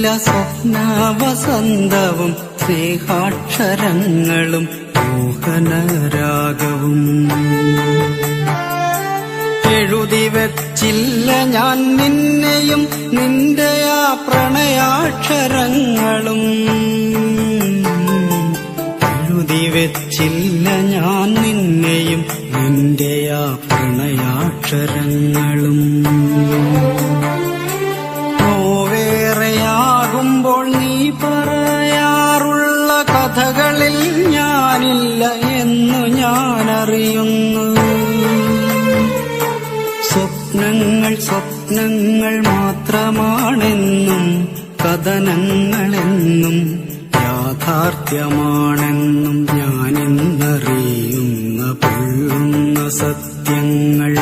ഇല്ല സ്വപ്നവസന്തവും സ്നേഹാക്ഷരങ്ങളും മോഹനരാഗവും. എഴുതി വെച്ചില്ല ഞാൻ നിന്നെയും നിന്റെ ആ പ്രണയാക്ഷരങ്ങളും. എഴുതി വെച്ചില്ല ഞാൻ നിന്നെയും നിന്റെ ആ പ്രണയാക്ഷരങ്ങളും. നോവേറെയാകുമ്പോൾ നീ പറയാറുള്ള കഥകളിൽ ഞാനില്ല എന്നു ഞാനറിയുന്നു. സ്വപ്നങ്ങൾ സ്വപ്നങ്ങൾ മാത്രമാണെന്നും കഥനങ്ങളെന്നും യാഥാർത്ഥ്യമാണെന്നും ഞാനിന്നറിയുന്ന പൊള്ളുന്ന സത്യങ്ങൾ.